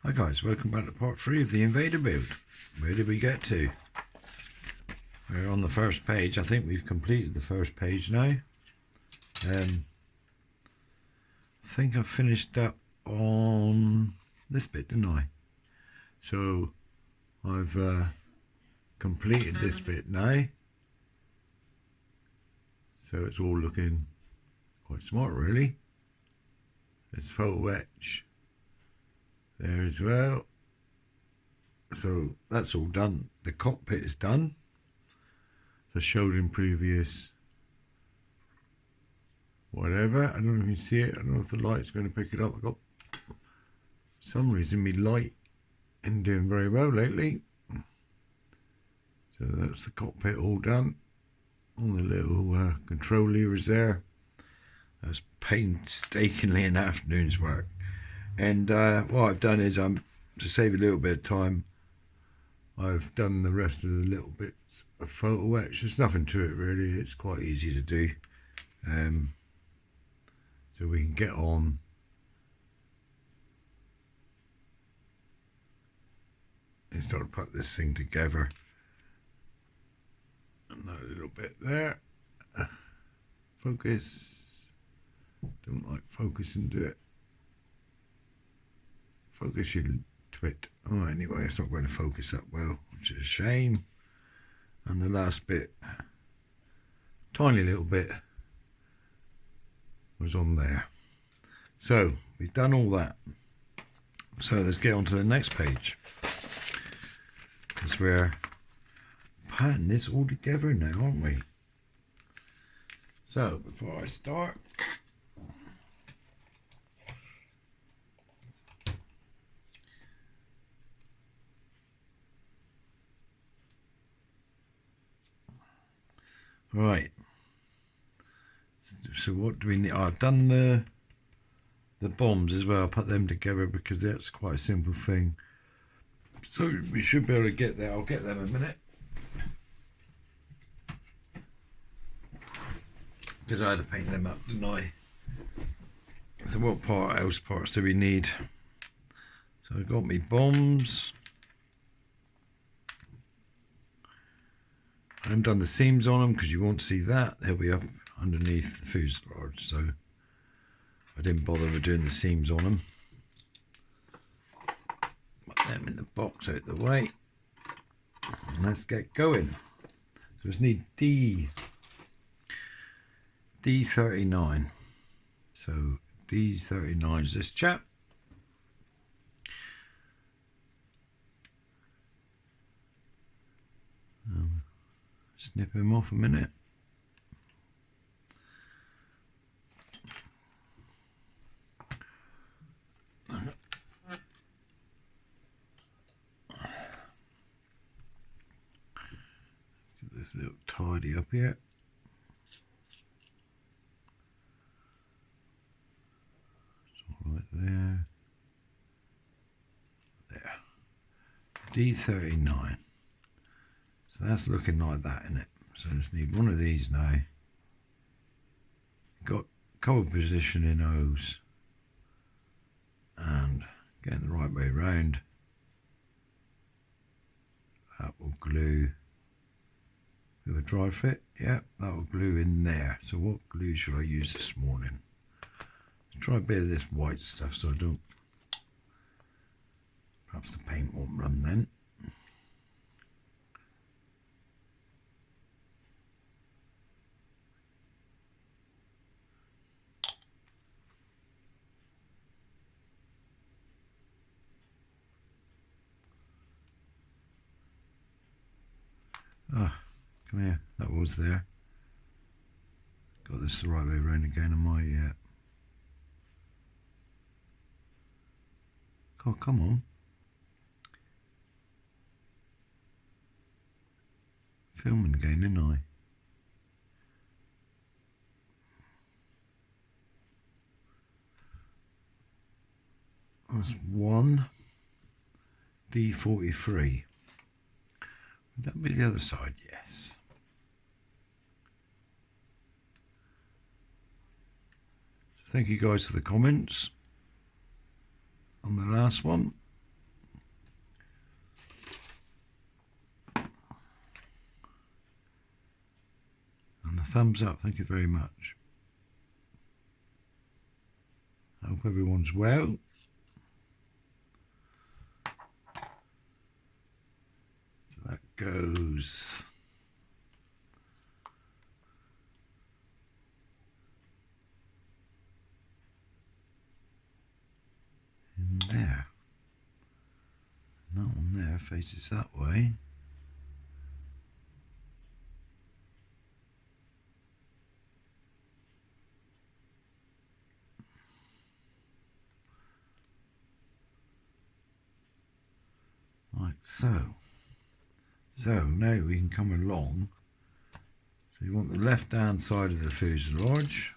Hi guys, welcome back to part 3 of the Invader build. Where did we get to? We're on the first page. I think we've completed the first page now. I think I finished up on this bit, didn't I? So I've completed this bit now. So it's all looking quite smart really. There's photo etch there as well. So that's all done. The cockpit is done. So showed in previous whatever. I don't know if you can see it. I don't know if the light's going to pick it up. I got, for some reason, my light isn't doing very well lately. So that's the cockpit all done. All the little control levers there. That's painstakingly an afternoon's work. And what I've done is, to save a little bit of time, I've done the rest of the little bits of photo etch. There's nothing to it really, it's quite easy to do. So we can get on and start to put this thing together. And that little bit there. Focus. Don't like focus and do it. Focus your twit. Oh, anyway, it's not going to focus that well, which is a shame. And the last bit, tiny little bit, was on there. So we've done all that. So let's get on to the next page. Because we're putting this all together now, aren't we? So before I start, right, so what do we need? Oh, I've done the bombs as well. I'll put them together because that's quite a simple thing. So we should be able to get there. I'll get them in a minute. Because I had to paint them up, didn't I? So what else parts do we need? So I got me bombs. I haven't done the seams on them because you won't see that. They'll be up underneath the fuselage, so I didn't bother with doing the seams on them. Put them in the box out the way. And let's get going. So we just need D39. So D39 is this chap. Snip him off a minute. Get this little tidy up here. Right there. There. D39. So that's looking like that, isn't it? So I just need one of these now. Got cover position in O's. And getting the right way round. That will glue. With a dry fit, yeah, that will glue in there. So what glue should I use this morning? Try a bit of this white stuff so I don't, perhaps the paint won't run then. Ah, come here, that was there. Got this the right way around again, am I? Yeah. Oh, come on. Filming again, didn't I? That's one. D43. Would that be the other side? Yes. Thank you guys for the comments on the last one. thumbs up. Thank you very much. I hope everyone's well. So that goes in there. That one there faces that way. Like so. So now we can come along. So you want the left hand side of the fuselage,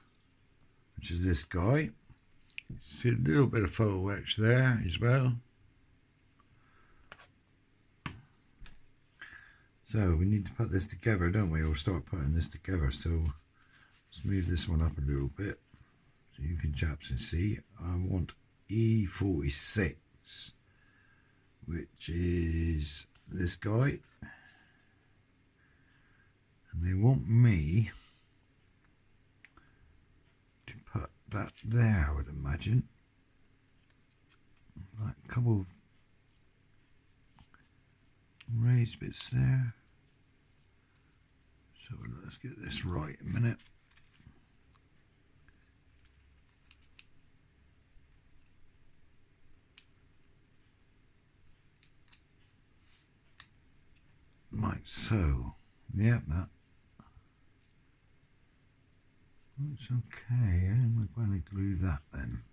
which is this guy. See a little bit of photo etch there as well. So we need to put this together, don't we? We'll start putting this together. So let's move this one up a little bit so you can chaps and see. I want E26, which is this guy. And they want me to put that there, I would imagine. Like a couple of raised bits there. So let's get this right a minute. Like so. Yeah, that. That's okay. I'm going to glue that then.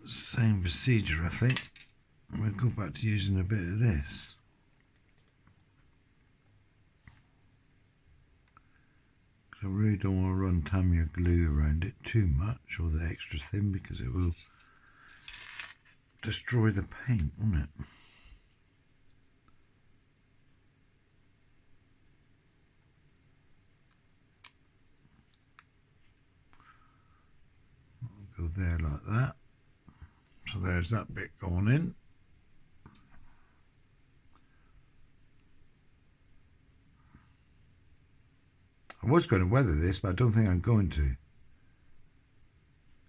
Same procedure, I think. We'll go back to using a bit of this. I really don't want to run Tamiya glue around it too much, or the extra thin, because it will destroy the paint, won't it? I'll go there like that. So there's that bit going in. I was going to weather this, but I don't think I'm going to.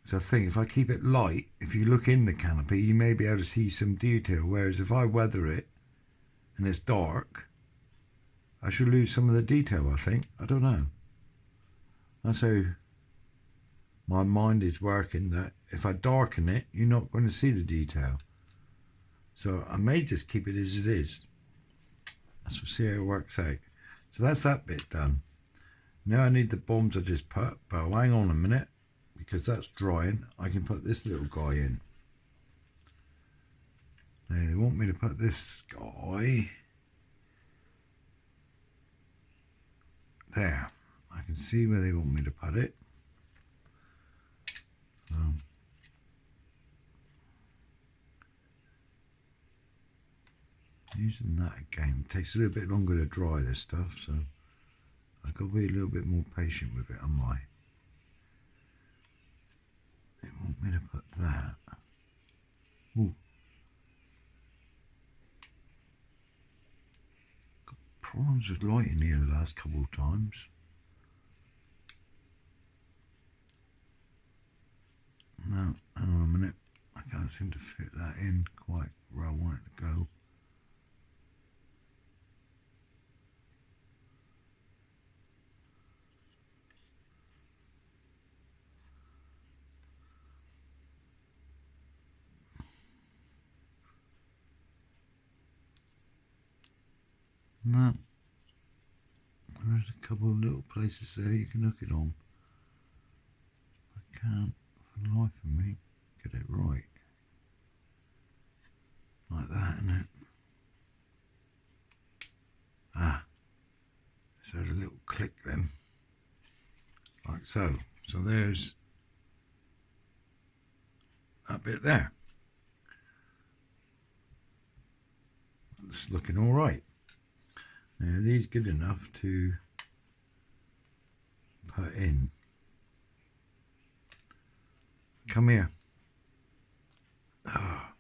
So I think if I keep it light, if you look in the canopy, you may be able to see some detail. Whereas if I weather it and it's dark, I should lose some of the detail, I think. I don't know. That's how my mind is working, that if I darken it, you're not going to see the detail. So I may just keep it as it is. Let's see how it works out. So that's that bit done. Now I need the bombs I just put, but I'll hang on a minute because that's drying. I can put this little guy in. Now they want me to put this guy there. I can see where they want me to put it. Using that again. It takes a little bit longer to dry this stuff, so I've got to be a little bit more patient with it, am I? They want me to put that. Ooh. Got problems with lighting here the last couple of times. No, hang on a minute. I can't seem to fit that in quite where I want it to go. No, there's a couple of little places there you can hook it on. I can't, for the life of me, get it right. Like that, innit? Ah, so a little click then. Like so. So there's that bit there. It's looking all right. Now, are these good enough to put in? Come here. Ah.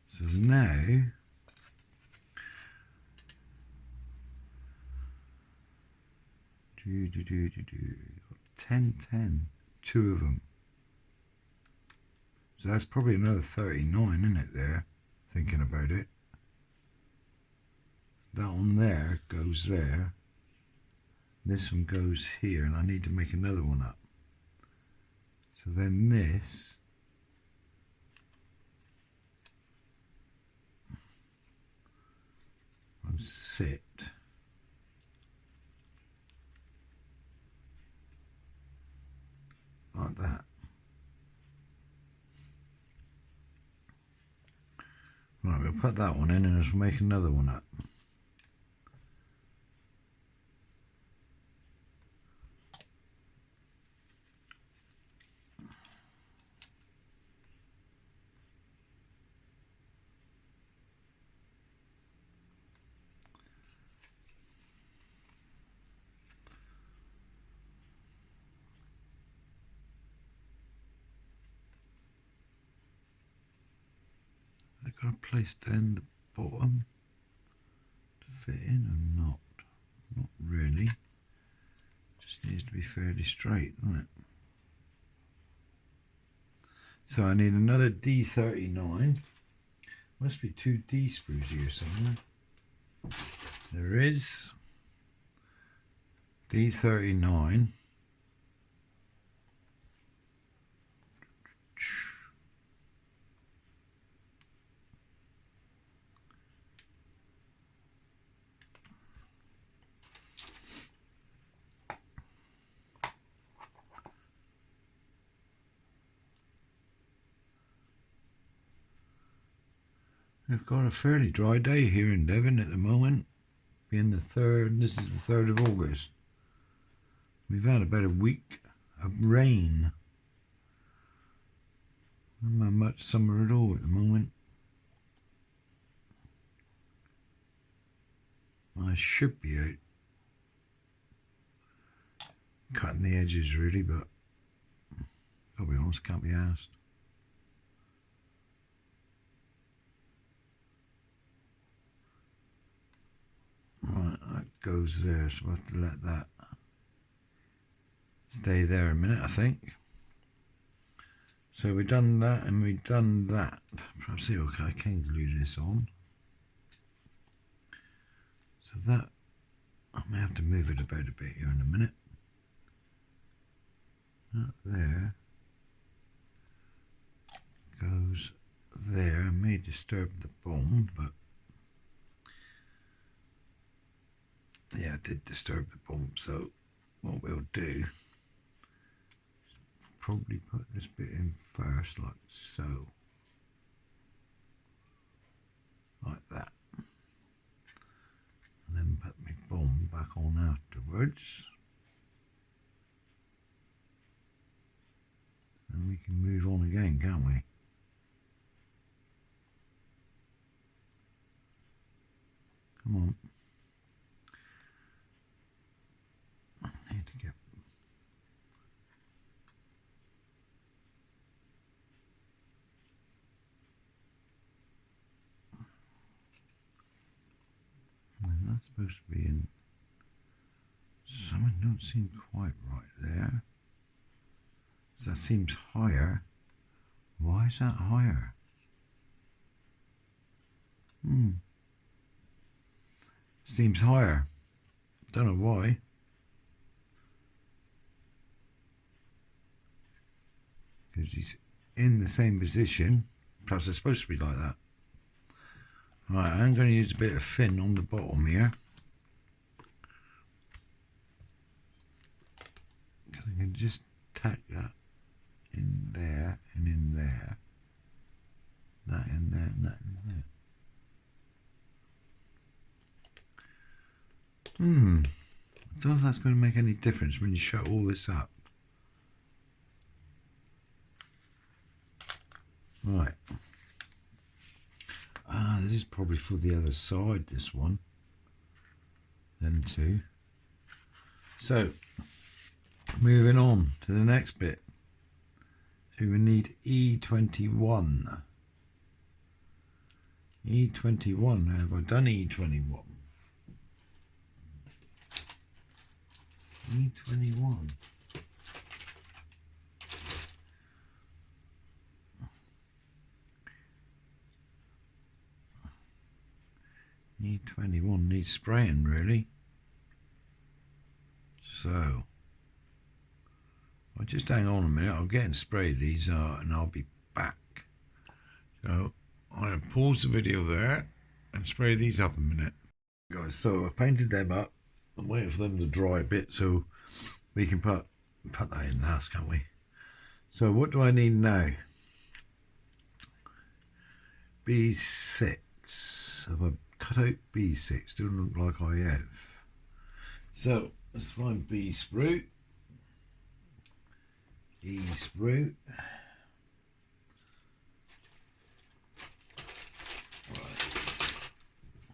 So now 10, 10. Two of them. So that's probably another 39, isn't it, there? Thinking about it. That one there goes there. This one goes here, and I need to make another one up. So then this will sit like that. Right, we'll put that one in and let's make another one up. I've got a place down the bottom to fit in or not? Not really. Just needs to be fairly straight, doesn't it? So I need another D39. Must be two D screws here somewhere. There is. D39. We've got a fairly dry day here in Devon at the moment, being the 3rd, this is the 3rd of August. We've had about a week of rain. Not much summer at all at the moment. I should be out cutting the edges really, but I'll be honest, can't be asked. Right, that goes there, so we'll have to let that stay there a minute, I think. So we've done that and we've done that. Perhaps see, okay, I can glue this on. So that, I may have to move it about a bit here in a minute. That there goes there. I may disturb the bomb, but yeah, I did disturb the bomb, so what we'll do is probably put this bit in first, like so. Like that. And then put my bomb back on afterwards. Then we can move on again, can't we? Come on. I need to get... And that's supposed to be in... Something don't seem quite right there. So that seems higher. Why is that higher? Seems higher. Don't know why. Because he's in the same position. Perhaps it's supposed to be like that. Right, I'm going to use a bit of fin on the bottom here. Because I can just tack that in there and in there. That in there and that in there. I don't know if that's going to make any difference when you shut all this up. Right. This is probably for the other side, this one. Them two. So, moving on to the next bit. So we need E21. E21, have I done E21? E21. E21 needs spraying really. So I'll just hang on a minute, I'll get and spray these and I'll be back. So I'll pause the video there and spray these up a minute. Guys, so I painted them up. I'm waiting for them to dry a bit so we can put that in last, can't we? So what do I need now? B6. Have I cut out B6? Doesn't look like I have. So let's find B sprue. E sprue.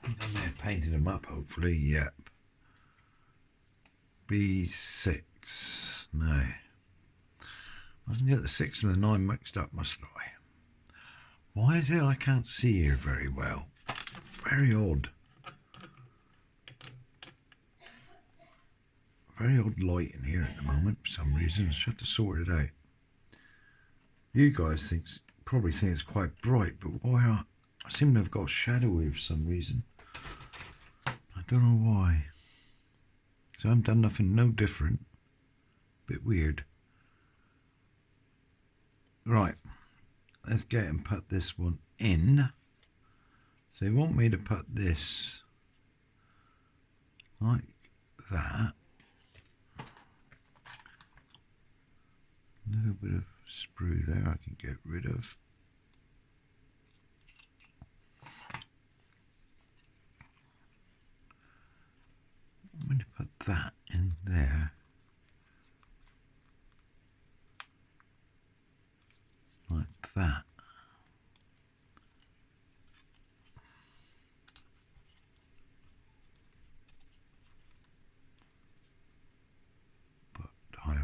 I may have painted them up, hopefully. Yep. B6. No. I mustn't get the 6 and the 9 mixed up, must I? Why is it I can't see here very well? Very odd. Very odd light in here at the moment for some reason. I should have to sort it out. You guys probably think it's quite bright, but why I seem to have got a shadow here for some reason. I don't know why. So I haven't done nothing no different. Bit weird. Right. Let's get and put this one in. So they want me to put this like that. A little bit of sprue there I can get rid of. I'm going to put that in there. Like that. But I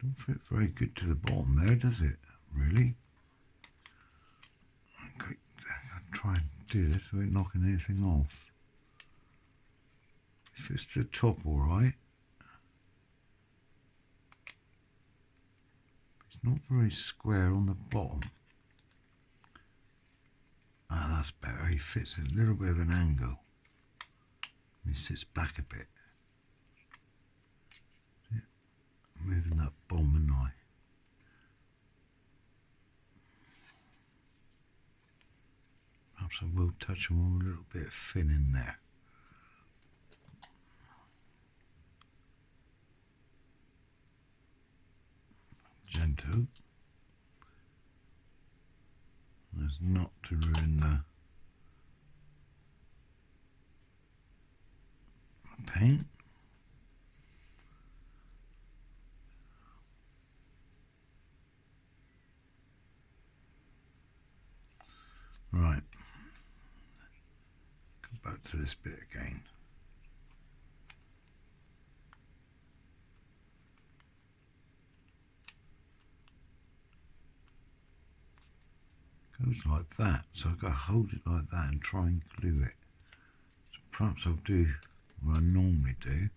don't fit very good to the bottom there, does it? Really? Okay, I'll try and do this without knocking anything off. It fits to the top all right. It's not very square on the bottom. Ah, that's better. He fits a little bit of an angle. He sits back a bit. Yeah. Moving that bomb, and I. Perhaps I will touch him on a little bit of fin in there. Gentle. As not to ruin the paint. Right. Go back to this bit again. Goes like that, so I've got to hold it like that and try and glue it. So perhaps I'll do what I normally do.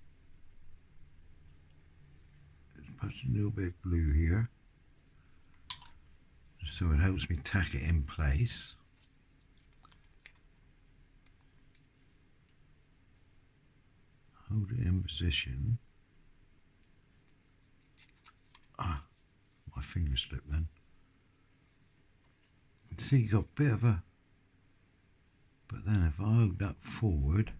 Just put a little bit of glue here, so it helps me tack it in place. Hold it in position. Ah, my finger slipped then. See, you got a bit of a, but then if I hold that forward,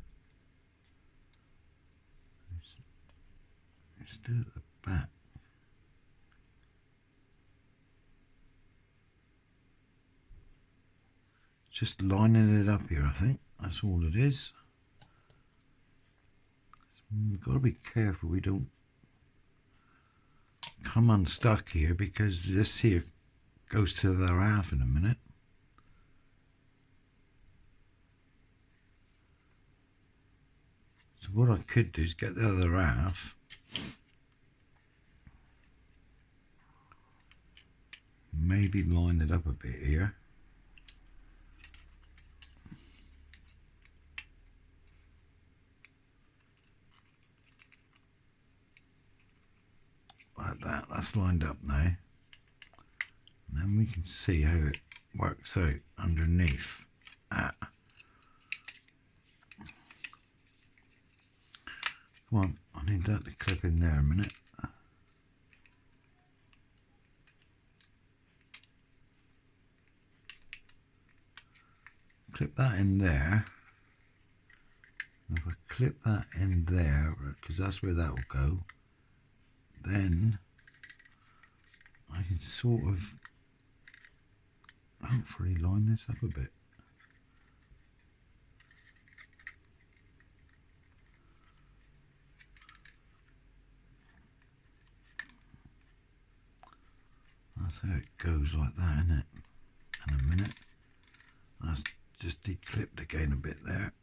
it's still at the back. Just lining it up here, I think. That's all it is. We've got to be careful we don't come unstuck here, because this here goes to the other half in a minute. So what I could do is get the other half, maybe line it up a bit here. like that. That's lined up now. And then we can see how it works out underneath. Come on, I need that to clip in there a minute. Clip that in there. If I clip that in there, because that's where that will go, then I can sort of hopefully line this up a bit. That's how it goes, like that, isn't it? In a minute. That's just declipped again a bit there.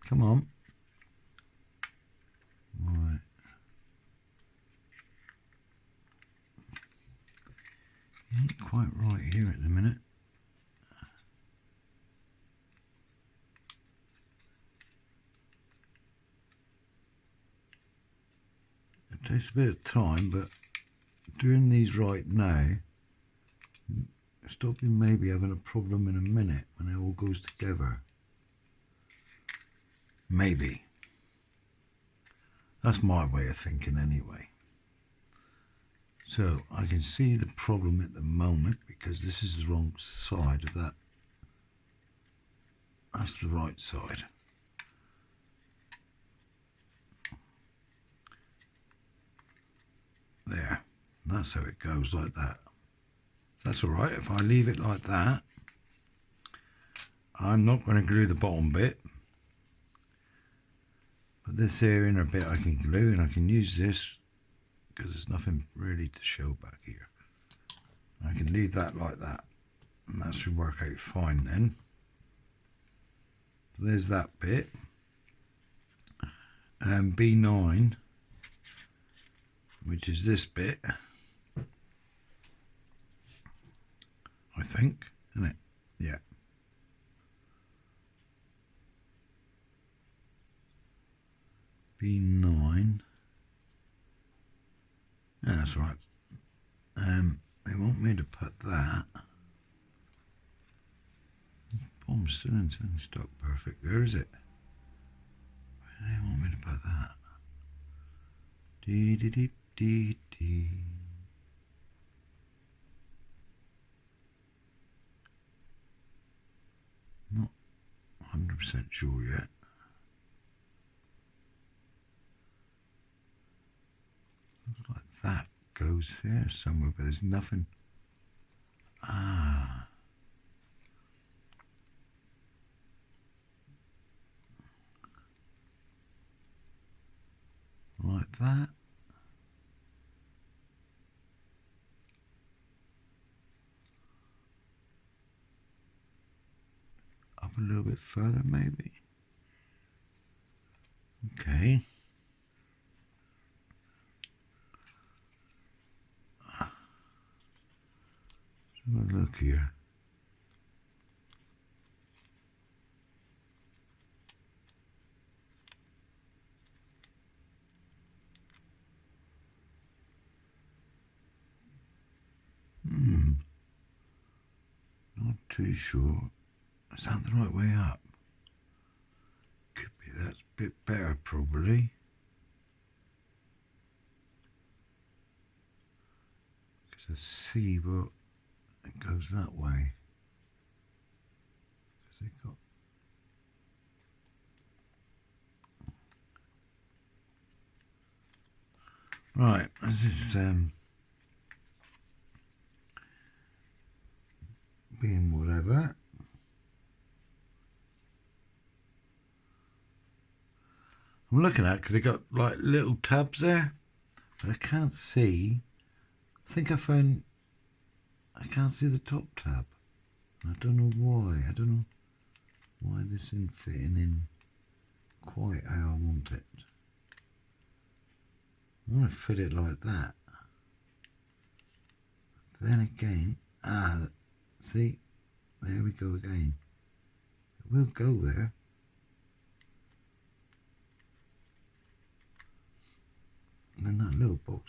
Come on. Right. It ain't quite right here at the minute. It takes a bit of time, but doing these right now, stop you maybe having a problem in a minute when it all goes together. Maybe. That's my way of thinking anyway. So I can see the problem at the moment because this is the wrong side of that. That's the right side. There. That's how it goes, like that. That's all right. If I leave it like that, I'm not going to glue the bottom bit. But this here inner bit I can glue, and I can use this because there's nothing really to show back here. I can leave that like that, and that should work out fine then. So there's that bit. And B9, which is this bit, I think, isn't it? Yeah. B9. Yeah, that's right. They want me to put that. Bomb's still in stock perfect. Where is it? Where do they want me to put that? Dee dee dee dee dee. Not 100% sure yet. Looks like that goes here somewhere, but there's nothing. Like that. Up a little bit further, maybe. Okay. Have a look here. Not too sure. Is that the right way up? Could be. That's a bit better, probably. Because I see, but it goes that way. Because they've got. Right, this is being whatever. I'm looking at because they got like little tabs there, but I can't see. I think I can't see the top tab. I don't know why. I don't know why this isn't fitting in quite how I want it. I want to fit it like that. Then again, see, there we go again. It will go there.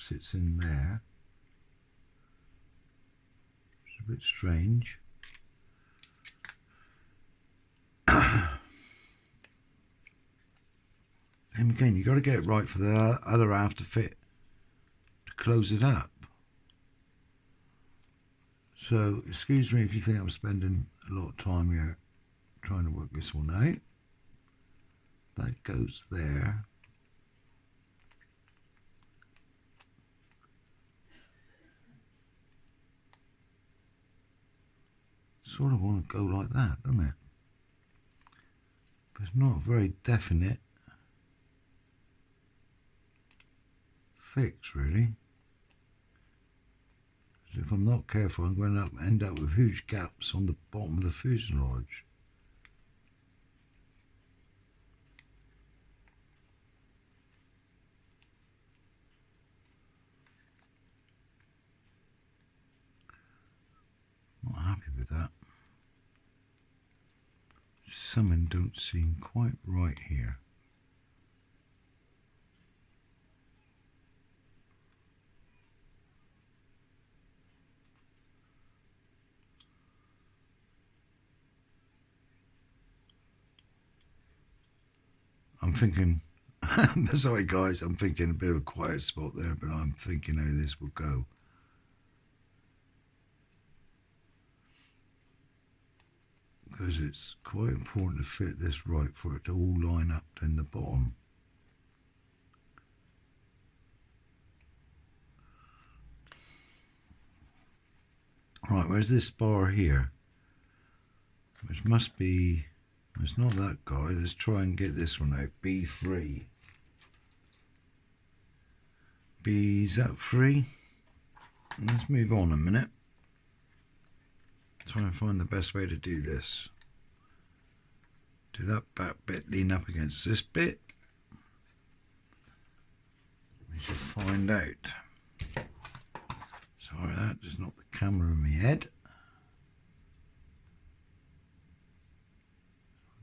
sits in there. It's a bit strange. Same again, you've got to get it right for the other half to fit, to close it up. So, excuse me if you think I'm spending a lot of time here trying to work this one out. That goes there. Sort of want to go like that, doesn't it? But it's not a very definite fix, really. So if I'm not careful, I'm going to end up with huge gaps on the bottom of the fuselage. Not happy with that. Something don't seem quite right here. I'm thinking, sorry guys, I'm thinking a bit of a quiet spot there, but I'm thinking how this will go. Because it's quite important to fit this right for it to all line up in the bottom. Right, where's this bar here? Which must be, it's not that guy. Let's try and get this one out. B3. Is that 3? Let's move on a minute. Try and find the best way to do this. Do that back bit, lean up against this bit. We should find out. Sorry, that is not the camera in my head.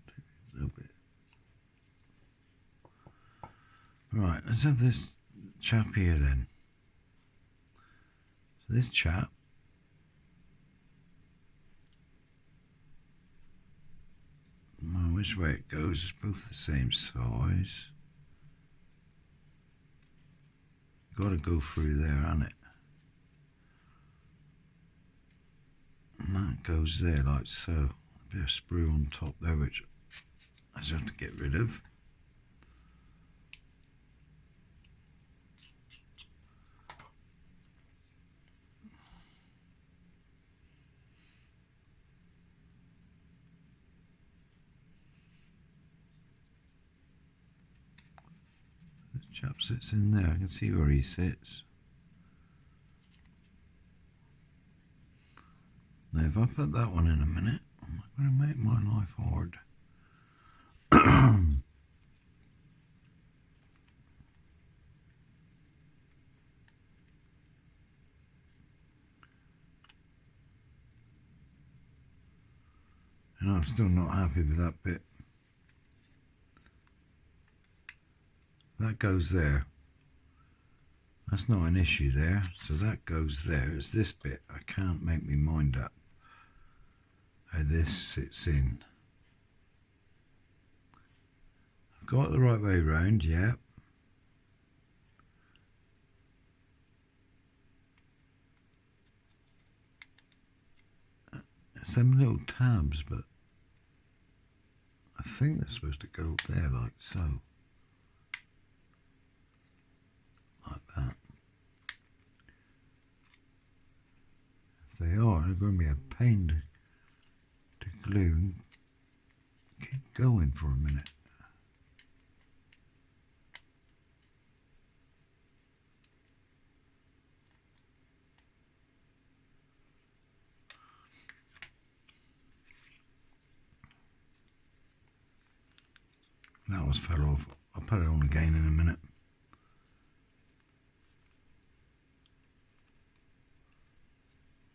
A little bit. Right, let's have this chap here then. So this chap, well, which way it goes is both the same size. Got to go through there, hasn't it? And that goes there like so. A bit of sprue on top there, which I just have to get rid of. This chap sits in there. I can see where he sits. Now if I put that one in a minute, I'm not going to make my life hard. And I'm still not happy with that bit. That goes there. That's not an issue there. So that goes there. It's this bit. I can't make my mind up how this sits in. I've got it the right way round, yeah. It's them little tabs, but I think they're supposed to go there like so. Like that. If they are, they're going to be a pain to glue and keep going for a minute. That was fell off. I'll put it on again in a minute.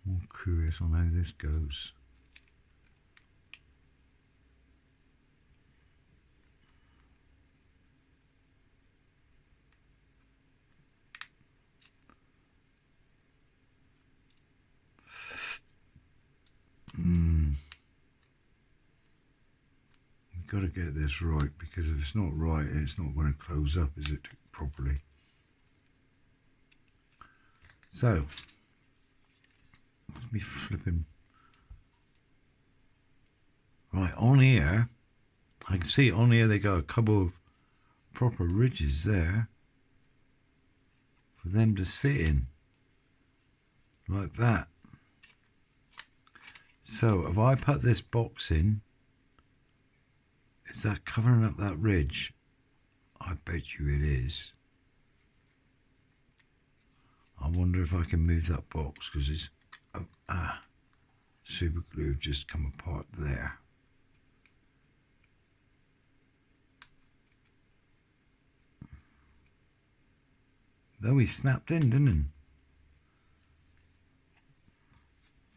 More curious on how this goes. got to get this right, because if it's not right, it's not going to close up, is it, properly? So, let me flipping. Right, on here, I can see on here they got a couple of proper ridges there for them to sit in, like that. So if I put this box in, is that covering up that ridge? I bet you it is. I wonder if I can move that box, because it's super glue just come apart there. Though he snapped in, didn't he?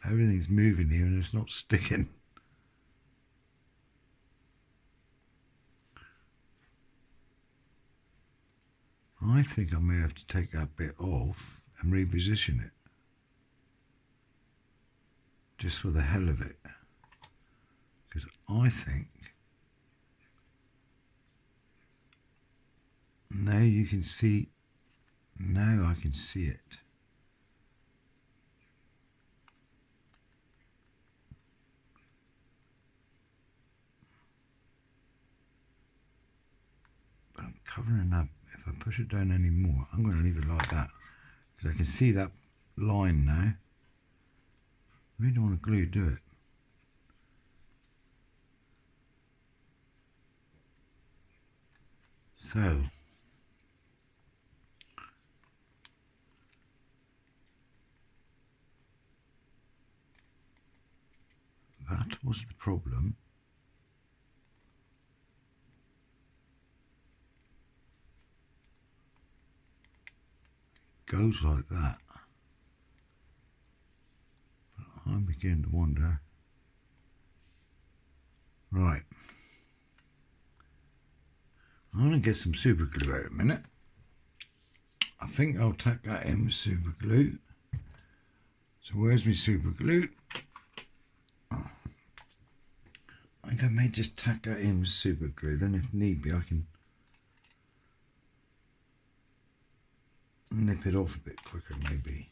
Everything's moving here and it's not sticking. I think I may have to take that bit off and reposition it, just for the hell of it, because I think now you can see, now I can see it. But I'm covering up. If I push it down any more, I'm going to leave it like that, because I can see that line now. I really don't want to glue, do it. So that was the problem. Goes like that. But I begin to wonder. Right. I'm going to get some super glue out in a minute. I think I'll tack that in with super glue. So where's my super glue? Oh. I think I may just tack that in with super glue, then if need be I can nip it off a bit quicker maybe.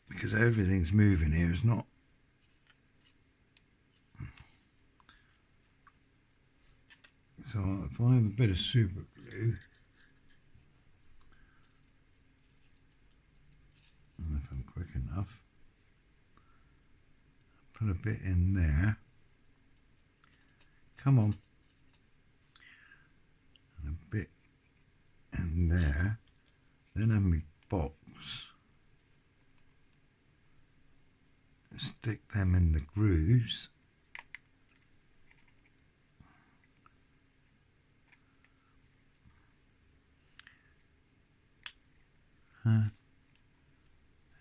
Because everything's moving here, it's not. So if I have a bit of super glue, and if I'm quick enough, put a bit in there. Come on. And a bit in there. Then have my box. Stick them in the grooves.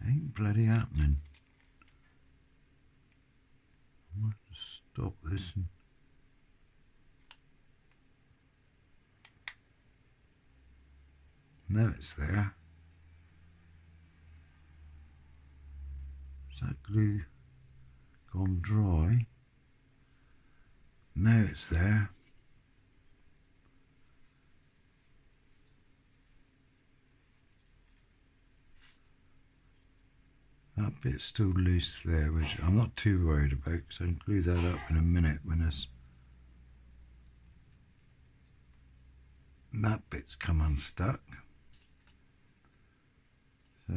Ain't bloody happening. I might just stop this and now it's there. Is that glue gone dry? Now it's there. That bit's still loose there, which I'm not too worried about, because I can glue that up in a minute when that bit's come unstuck. So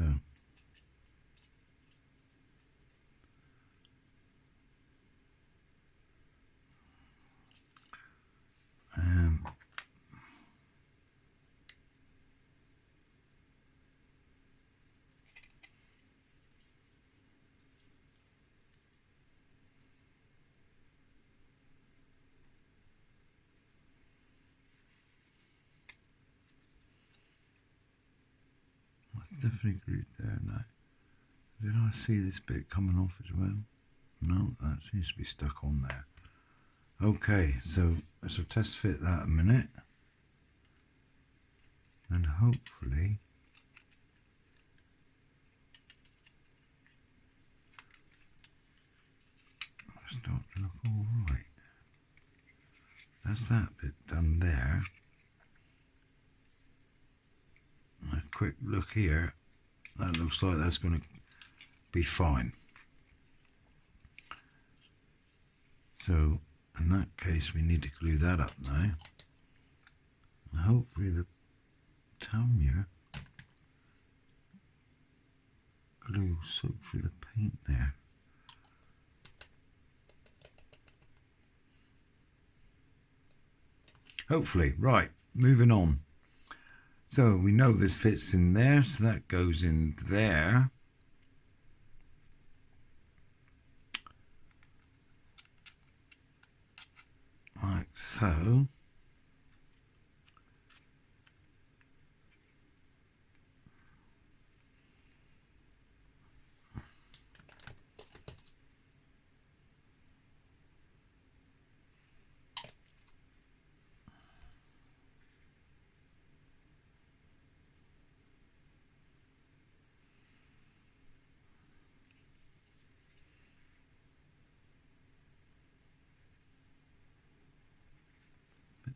definitely glued there now. Did I see this bit coming off as well? No, that seems to be stuck on there. Okay, so let's test fit that a minute. And hopefully it'll start to look alright. that's that bit done there. A quick look here. That looks like that's going to be fine. So in that case we need to glue that up now. And hopefully the Tamiya glue soak through the paint there. Hopefully. Right, moving on. So we know this fits in there, so that goes in there. Like so.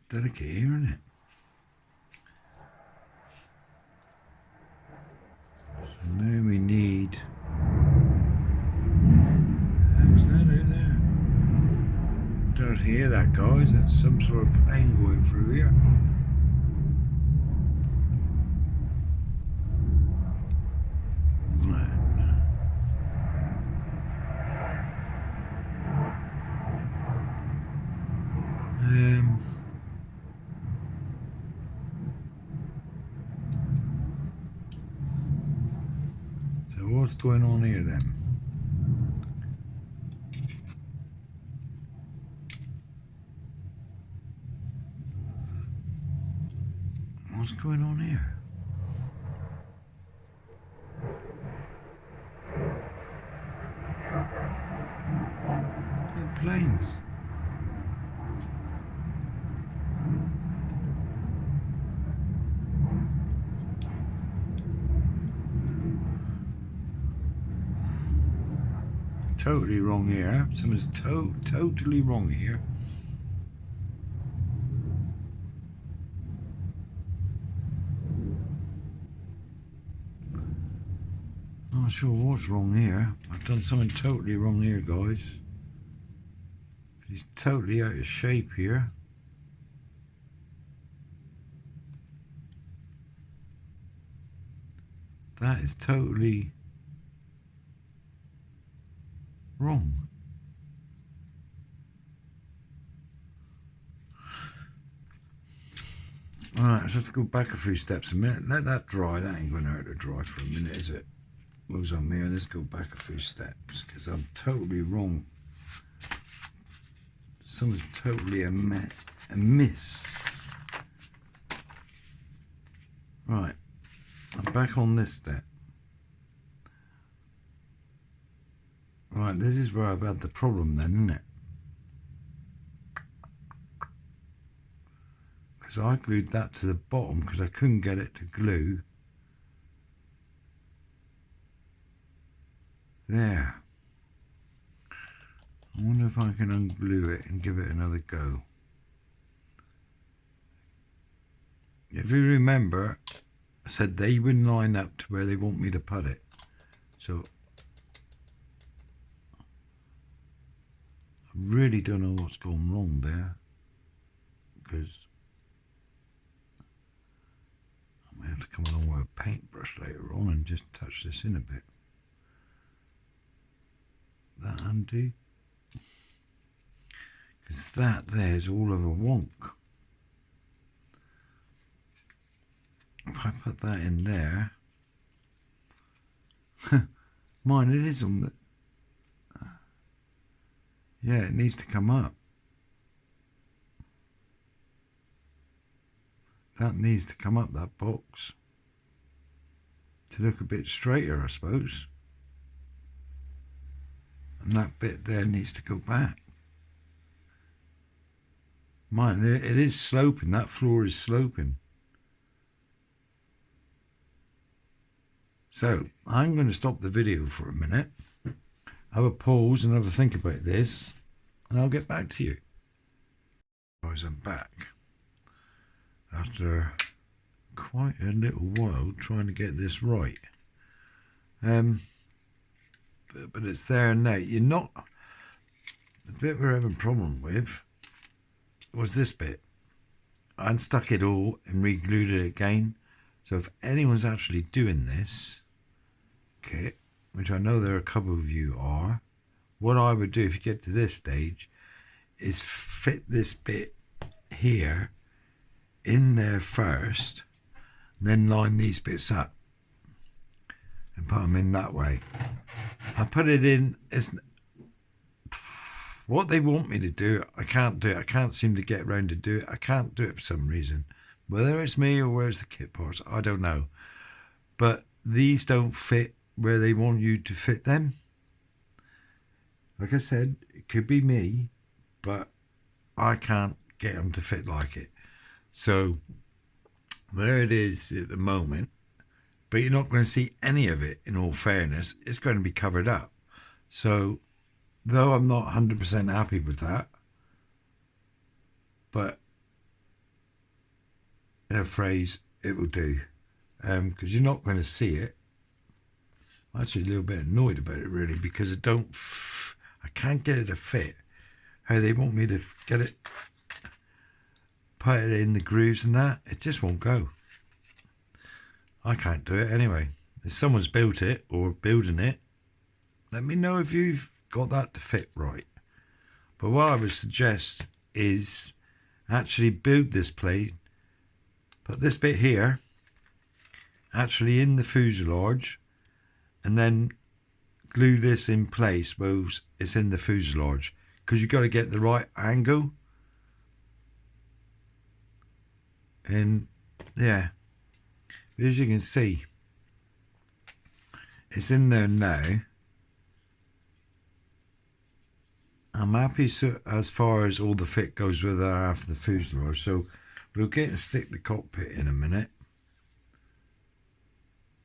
Delicate here, isn't it? So now we need. How's that out there? I don't hear that, guys. That's some sort of plane going through here. Right. So what's going on here then? What's going on here? They're planes. Totally wrong here. Something's totally wrong here. Not sure what's wrong here. I've done something totally wrong here, guys. He's totally out of shape here. That is totally wrong. Alright, let's have to go back a few steps a minute. Let that dry. That ain't going to hurt to dry for a minute, is it? Moves on here. Let's go back a few steps because I'm totally wrong. Something's totally amiss. Right, I'm back on this step. Right, this is where I've had the problem then, isn't it? Because I glued that to the bottom because I couldn't get it to glue. There. I wonder if I can unglue it and give it another go. If you remember, I said they wouldn't line up to where they want me to put it. So I really don't know what's gone wrong there, because I may have to come along with a paintbrush later on and just touch this in a bit. That undo, because that there's all of a wonk. If I put that in there, mine it is on the, yeah, it needs to come up. That needs to come up, that box, to look a bit straighter, I suppose. And that bit there needs to go back. Mine, it is sloping, that floor is sloping. So, I'm going to stop the video for a minute, have a pause and have a think about this, and I'll get back to you. guys, I'm back after quite a little while trying to get this right. But it's there now. You're not. The bit we're having a problem with was this bit. I unstuck it all and re-glued it again. So if anyone's actually doing this kit, which I know there are a couple of you are, what I would do if you get to this stage is fit this bit here in there first, and then line these bits up and put them in that way. I put it in, it's what they want me to do. I can't do it. I can't seem to get around to do it. I can't do it for some reason. Whether it's me or where's the kit parts, I don't know. But these don't fit where they want you to fit them. Like I said, it could be me, but I can't get them to fit like it. So there it is at the moment. But you're not going to see any of it, in all fairness. It's going to be covered up. So, though I'm not 100% happy with that, but in a phrase, it will do. Because you're not going to see it. I'm actually a little bit annoyed about it, really, because I can't get it to fit how they want me to get it, put it in the grooves and that. It just won't go. I can't do it anyway. If someone's built it or building it, let me know if you've got that to fit right. But what I would suggest is actually build this plate, put this bit here actually in the fuselage, and then glue this in place while it's in the fuselage, because you've got to get the right angle. And yeah, as you can see, it's in there now. I'm happy as far as all the fit goes with that after the fuselage. So we'll get and stick the cockpit in a minute,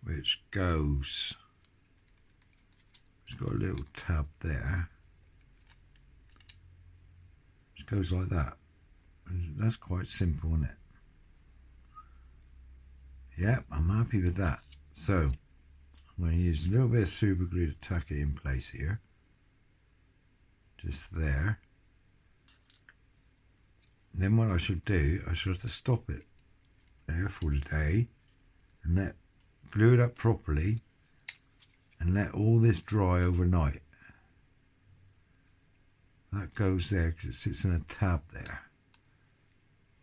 which goes, it's got a little tab there, which goes like that. And that's quite simple, isn't it? Yep, I'm happy with that. So I'm going to use a little bit of super glue to tuck it in place here. Just there. And then what I should do, I should have to stop it there for today and let glue it up properly and let all this dry overnight. That goes there because it sits in a tab there.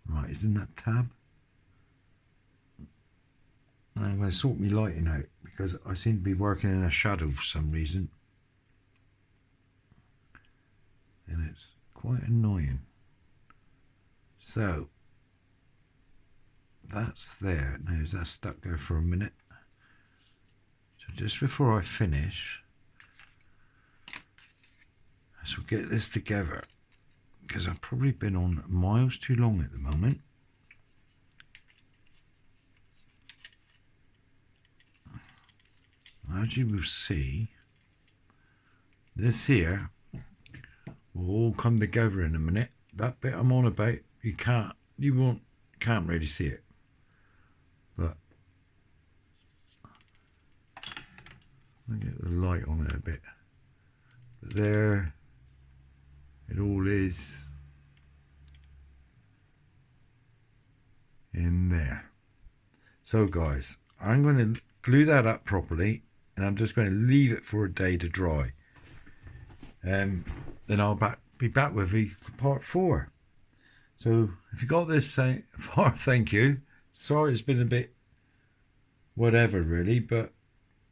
Right, isn't that tab? And I'm going to sort my lighting out because I seem to be working in a shadow for some reason. And it's quite annoying. So that's there. Now is that stuck there for a minute? So just before I finish, I shall get this together because I've probably been on miles too long at the moment. As you will see, this here will all come together in a minute. That bit I'm on about, can't really see it. But I'll get the light on it a bit. But there it all is in there. So guys, I'm going to glue that up properly, and I'm just going to leave it for a day to dry. Then I'll be back with you for part 4. So if you got this far, thank you. Sorry it's been a bit whatever really, but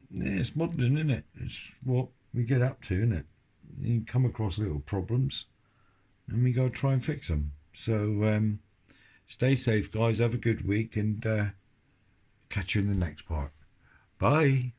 yeah, it's modelling, isn't it? It's what we get up to, isn't it? You come across little problems and we go try and fix them. So stay safe guys, have a good week, and catch you in the next part. Bye.